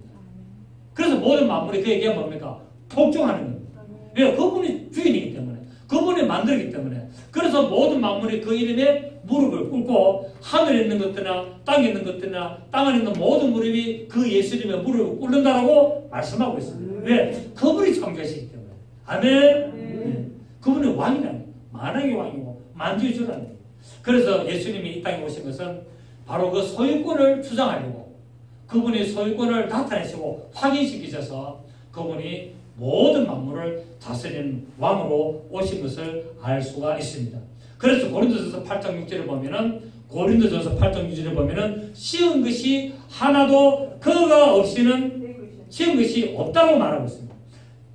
그래서 모든 만물이 그에게 뭡니까? 복종하는 겁니다. 왜? 그분이 주인이기 때문에. 그분이 만들기 때문에. 그래서 모든 만물이 그 이름에 무릎을 꿇고 하늘에 있는 것들이나 땅에 있는 것들이나 땅 안에 있는 모든 무릎이 그 예수님의 무릎을 꿇는다라고 말씀하고 있습니다. 왜? 그분이 창조하시기 때문에. 아멘. 그분이 왕이라는, 만왕의 왕이고 만주의 주라는 거예요. 그래서 예수님이 이 땅에 오신 것은 바로 그 소유권을 주장하려고, 그분의 소유권을 나타내시고 확인시키셔서 그분이 모든 만물을 다스리는 왕으로 오신 것을 알 수가 있습니다. 그래서 고린도전서 8장 6절을 보면은, 고린도전서 8장 6절을 보면은 쉬운 것이 하나도 그가 없이는 쉬운 것이 없다고 말하고 있습니다.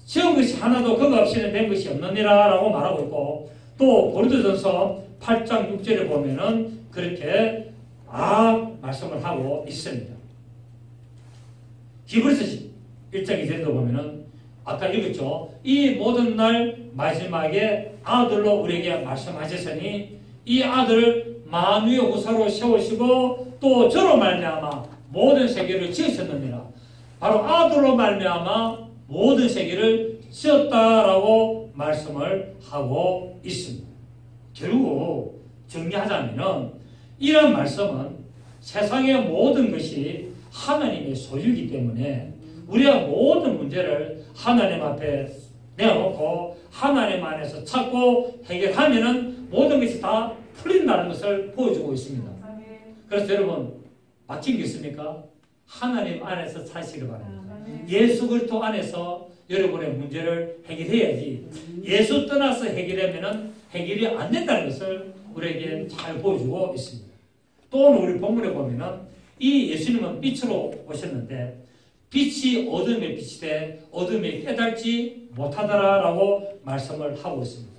쉬운 것이 하나도 그가 없이는 된 것이 없느니라 라고 말하고 있고, 또 고린도전서 8장 6절에 보면은 그렇게 말씀을 하고 있습니다. 히브리서 1장 2절도 보면은 아까 읽었죠. 이 모든 날 마지막에 아들로 우리에게 말씀하셨으니 이 아들을 만유의 후사로 세우시고 또 저로 말미암아 모든 세계를 지으셨느니라. 바로 아들로 말미암아 모든 세계를 지었다라고 말씀을 하고 있습니다. 결국 정리하자면은 이런 말씀은 세상의 모든 것이 하나님의 소유이기 때문에 우리가 모든 문제를 하나님 앞에 내어놓고 하나님 안에서 찾고 해결하면은 모든 것이 다 풀린다는 것을 보여주고 있습니다. 그래서 여러분 막힌 게 있습니까? 하나님 안에서 찾으시길 바랍니다. 예수 그리스도 안에서 여러분의 문제를 해결해야지 예수 떠나서 해결하면은 해결이 안 된다는 것을 우리에게 잘 보여주고 있습니다. 또 우리 본문에 보면은 이 예수님은 빛으로 오셨는데 빛이 어둠에 빛이 돼 어둠이 깨닫지 못하더라라고 말씀을 하고 있습니다.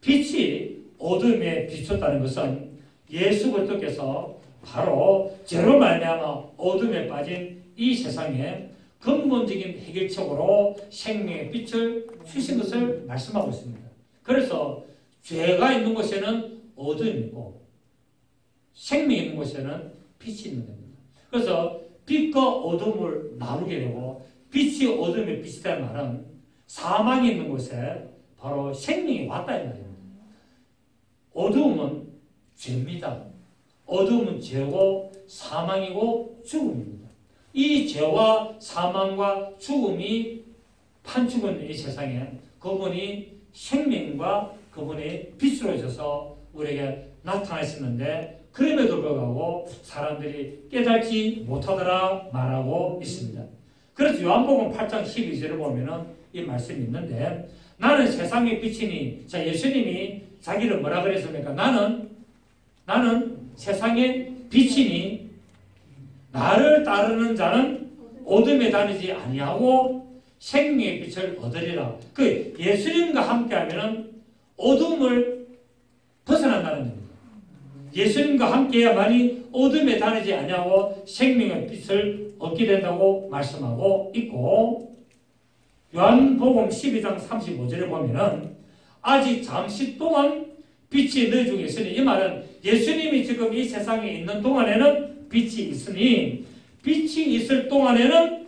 빛이 어둠에 비쳤다는 것은 예수 그리스도께서 바로 죄로 말미암아 어둠에 빠진 이 세상에 근본적인 해결책으로 생명의 빛을 주신 것을 말씀하고 있습니다. 그래서 죄가 있는 곳에는 어둠이고 생명이 있는 곳에는 빛이 있는 겁니다. 그래서 빛과 어둠을 나누게 되고 빛이 어둠에 빛이 되는 말은 사망이 있는 곳에 바로 생명이 왔다 이 말입니다. 어둠은 죄입니다. 어둠은 죄고 사망이고 죽음입니다. 이 죄와 사망과 죽음이 판치고 있는 이 세상에 그분이 생명과 그분이 빛으로 오셔서 우리에게 나타나셨는데 그럼에도 불구하고 사람들이 깨닫지 못하더라 말하고 있습니다. 그래서 요한복음 8장 12절을 보면은 이 말씀이 있는데 나는 세상의 빛이니 자 예수님이 자기를 뭐라 그랬습니까? 나는 세상의 빛이니 나를 따르는 자는 어둠에 다니지 아니하고 생명의 빛을 얻으리라. 그 예수님과 함께하면은 어둠을 벗어난다는 겁니다. 예수님과 함께해야만이 어둠에 다니지 아니하고 생명의 빛을 얻게 된다고 말씀하고 있고 요한복음 12장 35절에 보면은 아직 잠시 동안 빛이 너희 중에 있으니 이 말은 예수님이 지금 이 세상에 있는 동안에는 빛이 있으니 빛이 있을 동안에는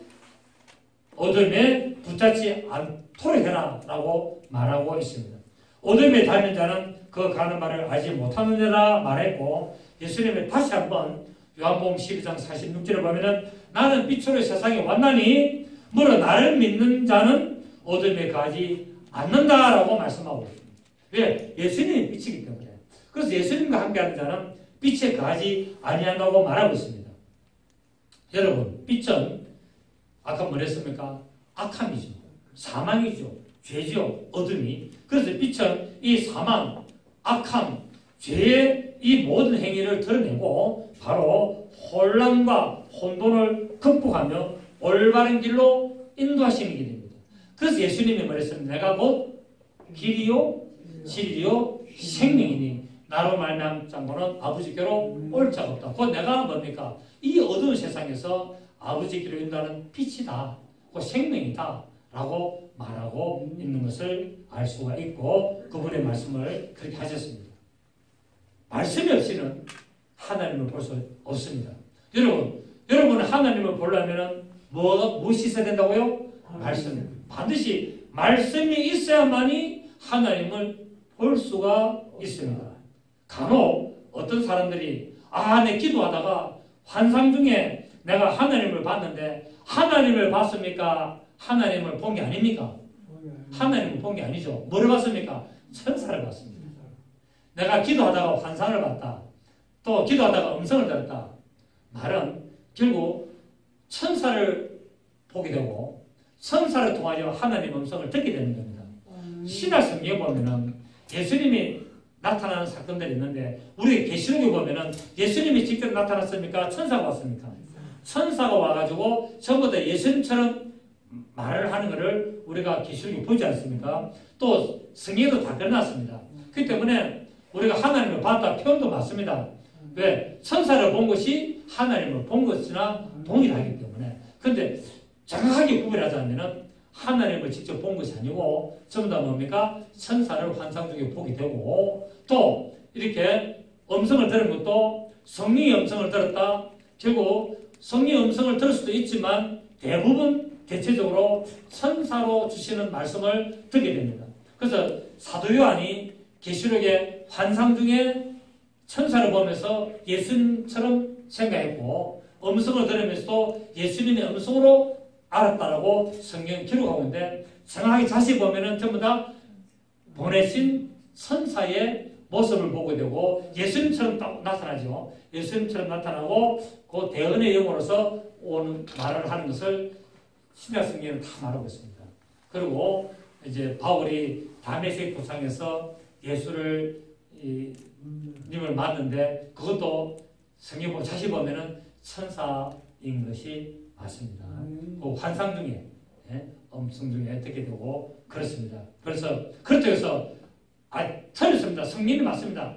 어둠에 붙잡지 않도록 해라 라고 말하고 있습니다. 어둠에 다니는 자는 그 가는 말을 알지 못하느니라 말했고 예수님이 다시 한번 요한복음 12장 46절에 보면은 나는 빛으로 세상에 왔나니 물어 나를 믿는 자는 어둠에 가지 않는다라고 말씀하고 있습니다. 왜? 예수님이 빛이기 때문에. 그래서 예수님과 함께하는 자는 빛에 가지 아니한다고 말하고 있습니다. 여러분 빛은 아까 뭐랬습니까? 악함이죠. 사망이죠. 죄죠. 어둠이. 그래서 빛은 이 사망, 악함, 죄의 이 모든 행위를 드러내고 바로 혼란과 혼돈을 극복하며 올바른 길로 인도하시는 길입니다. 그래서 예수님이 말했습니다. 내가 곧 길이요 진리요 생명이니 나로 말미암은 자는 아버지께로 올 자가 없다. 곧 내가 뭡니까? 이 어두운 세상에서 아버지께로 인도하는 빛이다. 곧 생명이다. 라고 말하고 있는 것을 알 수가 있고 그분의 말씀을 그렇게 하셨습니다. 말씀이 없이는 하나님을 볼 수 없습니다. 여러분은 하나님을 보려면 무엇이 있어야 된다고요? 말씀. 반드시 말씀이 있어야만이 하나님을 볼 수가 있습니다. 간혹 어떤 사람들이 내 기도하다가 환상 중에 내가 하나님을 봤는데 하나님을 봤습니까? 하나님을 본 게 아닙니까? 하나님을 본 게 아니죠. 뭐를 봤습니까? 천사를 봤습니다. 내가 기도하다가 환상을 봤다. 또 기도하다가 음성을 들었다. 말은 결국 천사를 보게 되고 천사를 통하여 하나님의 음성을 듣게 되는 겁니다. 신약 성경에 보면은 예수님이 나타나는 사건들이 있는데 우리 계시록에 보면은 예수님이 직접 나타났습니까? 천사가 왔습니까? 천사가 와가지고 전부 다 예수님처럼 말을 하는 것을 우리가 계시록에 보지 않습니까? 또 성경에도 다 그려놨습니다. 그렇기 때문에 우리가 하나님을 봤다 표현도 맞습니다. 왜? 천사를 본 것이 하나님을 본 것이나 동일하기 때문에. 그런데 정확하게 구별하자면은 하나님을 직접 본 것이 아니고 전부 다 뭡니까? 천사를 환상 중에 보게 되고 또 이렇게 음성을 들은 것도 성령의 음성을 들었다. 결국 성령의 음성을 들을 수도 있지만 대부분 대체적으로 천사로 주시는 말씀을 듣게 됩니다. 그래서 사도 요한이 계시록의 환상 중에 천사를 보면서 예수님처럼 생각했고 음성을 들으면서도 예수님의 음성으로 알았다라고 성경이 기록하고 있는데 정확하게 자세히 보면은 전부 다 보내신 천사의 모습을 보게 되고 예수님처럼 나타나죠. 예수님처럼 나타나고 그 대언의 영으로서 오는 말을 하는 것을 신약 성경은 다 말하고 있습니다. 그리고 이제 바울이 다메섹 도상에서 예수를 님을 만났는데 그것도 성경 보고 자세히 보면은 천사인 것이 맞습니다. 그 환상 중에 음성 중에 듣게 되고 그렇습니다. 그래서 그렇다고 해서 틀렸습니다. 성령이 맞습니다.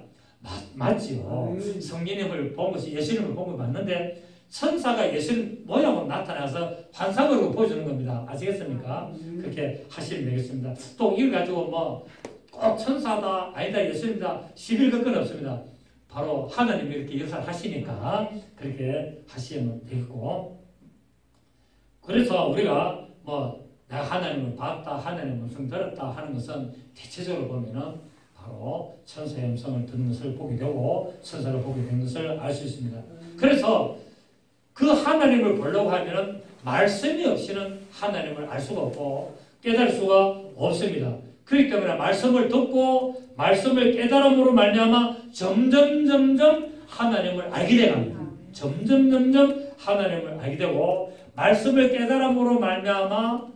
맞지요. 성령님을 본 것이 예수님을 본 거 맞는데 천사가 예수님 모양으로 나타나서 환상으로 보여주는 겁니다. 아시겠습니까? 그렇게 하시면 되겠습니다. 또 이걸 가지고 꼭 천사다 아니다 예수님이다 11건 없습니다. 바로 하나님이 이렇게 역사를 하시니까 그렇게 하시면 되겠고 그래서 우리가 내가 하나님을 봤다 하나님의 음성 들었다 하는 것은 대체적으로 보면은 바로 천사의 음성을 듣는 것을 보게 되고 천사를 보게 된 것을 알 수 있습니다. 그래서 그 하나님을 보려고 하면은 말씀이 없이는 하나님을 알 수가 없고 깨달을 수가 없습니다. 그렇기 때문에 말씀을 듣고 말씀을 깨달음으로 말미암아 점점 하나님을 알게 돼갑니다. 점점 하나님을 알게 되고 말씀을 깨달음으로 말미암아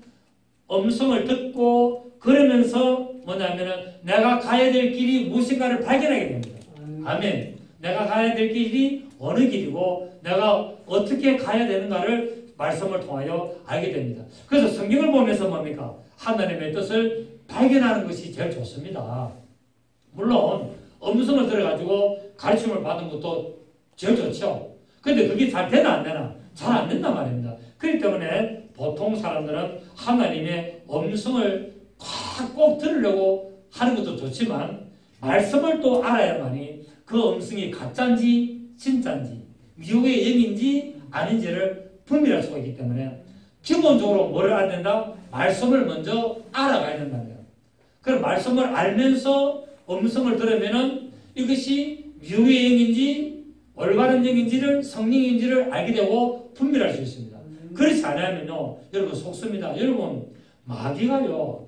음성을 듣고 그러면서 뭐냐면은 내가 가야 될 길이 무엇인가를 발견하게 됩니다. 아멘. 내가 가야 될 길이 어느 길이고 내가 어떻게 가야 되는가를 말씀을 통하여 알게 됩니다. 그래서 성경을 보면서 뭡니까? 하나님의 뜻을 발견하는 것이 제일 좋습니다. 물론 음성을 들어가지고 가르침을 받은 것도 제일 좋죠. 근데 그게 잘 되나 안 되나? 잘 안 된단 말입니다. 그렇기 때문에 보통 사람들은 하나님의 음성을 꼭 들으려고 하는 것도 좋지만 말씀을 또 알아야만이 그 음성이 가짜인지 진짜인지 미혹의 영인지 아닌지를 분별할 수가 있기 때문에 기본적으로 뭐를 알아야 된다? 말씀을 먼저 알아가야 된다는 거예요. 그럼 말씀을 알면서 음성을 들으면은 이것이 미혹의 영인지 올바른 영인지를 성령인지를 알게 되고 분별할 수 있습니다. 그렇지 않으면요 여러분 속습니다. 여러분 마귀가요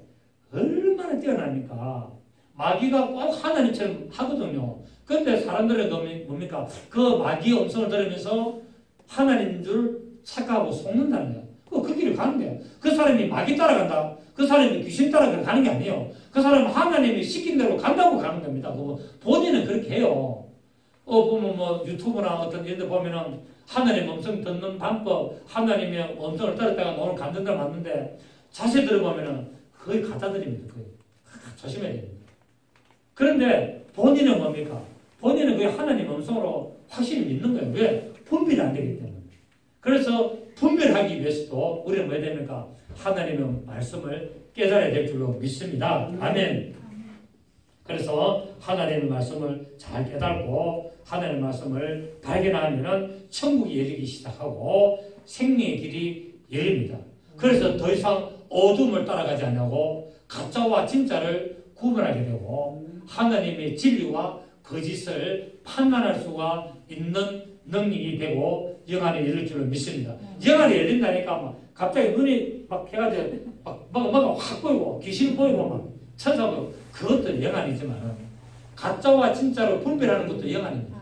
얼마나 뛰어납니까? 마귀가 꼭 하나님처럼 하거든요. 그런데 사람들은 뭡니까? 그 마귀의 음성을 들으면서 하나님인 줄 착각하고 속는다는 거예요. 그 길을 가는 거예요. 그 사람이 마귀 따라간다. 그 사람이 귀신 따라가는 게 아니에요. 그 사람은 하나님이 시킨 대로 간다고 가는 겁니다. 본인은 그렇게 해요. 보면 유튜브나 어떤 이런 데 보면은 하나님 음성 듣는 방법, 하나님의 음성을 들었다가 오늘 간단다 맞는데 자세히 들어보면은 거의 가짜들입니다. 거의. 조심해야 됩니다. 그런데 본인은 뭡니까? 본인은 그게 하나님 음성으로 확실히 믿는 거예요. 왜? 분별이 안 되기 때문에. 그래서 분별하기 위해서도 우리는 뭐 해야 됩니까? 하나님의 말씀을 깨달아야 될 줄로 믿습니다. 아멘. 그래서 하나님의 말씀을 잘 깨달고 하나님의 말씀을 발견하면 천국이 열리기 시작하고 생명의 길이 열립니다. 그래서 더 이상 어둠을 따라가지 않고 가짜와 진짜를 구분하게 되고 하나님의 진리와 거짓을 판단할 수가 있는 능력이 되고 영안이 열릴 줄로 믿습니다. 영안이 열린다니까 막 갑자기 눈이 막 해가지고 막 확 보이고 귀신 보이고 막 천사 보이고 그것도 영안이지만 가짜와 진짜로 분별하는 것도 영안입니다.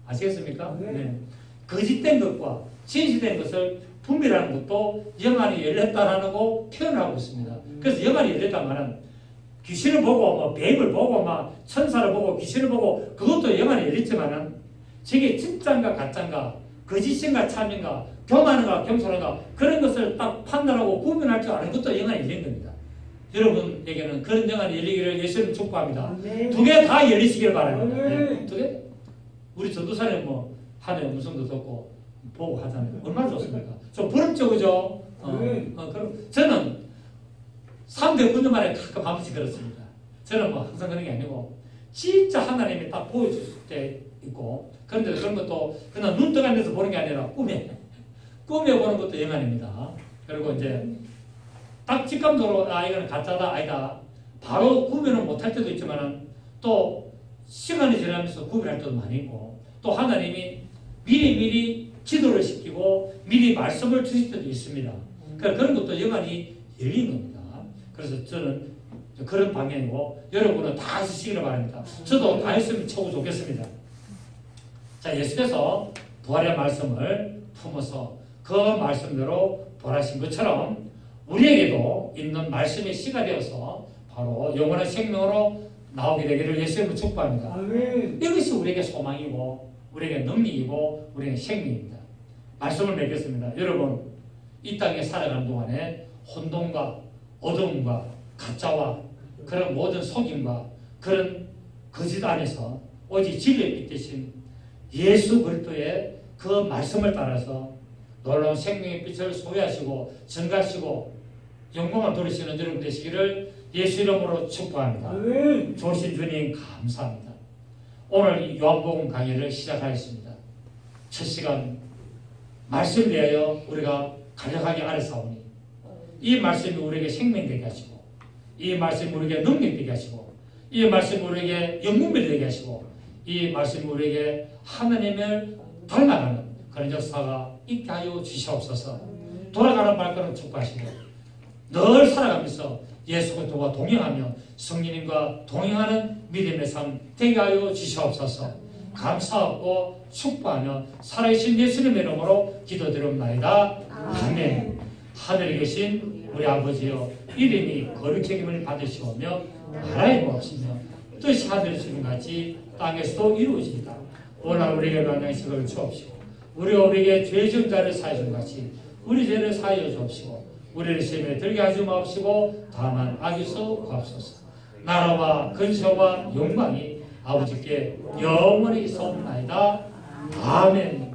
아시겠습니까? 네. 거짓된 것과 진실된 것을 분별하는 것도 영안이 열렸다라는 거 표현하고 있습니다. 그래서 영안이 열렸다면은 귀신을 보고 뭐 뱀을 보고 막 천사를 보고 귀신을 보고 그것도 영안이 열렸지만은 저게 진짜인가 가짜인가 거짓인가 참인가 교만인가 겸손인가 그런 것을 딱 판단하고 구분할 줄 아는 것도 영안이 열린 겁니다. 여러분에게는 그런 영안이 열리기를 예수님 축복합니다. 두 개 다 열리시길 바랍니다. 네. 두 개? 우리 전도사는 뭐 하늘 음성도 듣고 보고 하잖아요. 얼마나 좋습니까? 좀 부럽죠, 그죠? 그럼 저는 3대 군주 만에 가끔 한 번씩 그렇습니다. 저는 뭐 항상 그런 게 아니고 진짜 하나님이 딱 보여줄 때 있고 그런데 그런 것도 그냥 눈 떠간 데서 보는 게 아니라 꿈에 보는 것도 영안입니다. 그리고 이제 딱 직감적으로 이거는 가짜다 아니다 바로 구별은 못할 때도 있지만은 또 시간이 지나면서 구별할 때도 많이 있고 또 하나님이 미리 지도를 시키고 미리 말씀을 주실 때도 있습니다. 그러니까 그런 것도 영안이 열린 겁니다. 그래서 저는 그런 방향이고 여러분은 다 하시기를 바랍니다. 저도 다 했으면 최고 좋겠습니다. 자, 예수께서 부활의 말씀을 품어서 그 말씀대로 부활하신 것처럼 우리에게도 있는 말씀의 씨가 되어서 바로 영원한 생명으로 나오게 되기를 예수님을 축복합니다. 아멘. 이것이 우리에게 소망이고 우리에게 능력이고 우리에게 생명입니다. 말씀을 맺겠습니다. 여러분 이 땅에 살아가는 동안에 혼돈과 어둠과 가짜와 그런 모든 속임과 그런 거짓 안에서 오직 진리의 빛 대신 예수 그리스도의 그 말씀을 따라서 놀라운 생명의 빛을 소유하시고 증가하시고 영광을 돌리시는 여러분 되시기를 예수 이름으로 축복합니다. 아멘. 좋으신 주님 감사합니다. 오늘 이 요한복음 강의를 시작하였습니다. 첫 시간 말씀을 위하여 우리가 간략하게 알아사오니 이 말씀이 우리에게 생명되게 하시고 이 말씀이 우리에게 능력되게 하시고 이 말씀이 우리에게 영웅이 되게 하시고 이 말씀이 우리에게 하나님을 닮아가는 그런 역사가 있게 하여 주시옵소서. 돌아가는 발걸음 축복하시고 늘 살아가면서 예수 그리스도와 동행하며 성령님과 동행하는 믿음의 삶 되게 하여 주시옵소서. 감사하고 축복하며 살아계신 예수님의 이름으로 기도드립니다. 아멘. 하늘에 계신 우리 아버지여 이름이 거룩하심을 받으시오며 나라의 무엇이며 뜻이 하늘에서 이룬같이 땅에서도 이루어지이다. 오늘 우리에게 만나시기를 주옵시고 우리가 우리에게 죄 지은 자를 사하여 준 같이 우리 죄를 사하여 주옵시고 우리를 시험에 들게 하지 마옵시고 다만 악에서 구하옵소서. 나라와 근세와 영광이 아버지께 영원히 있사옵나이다. 아멘.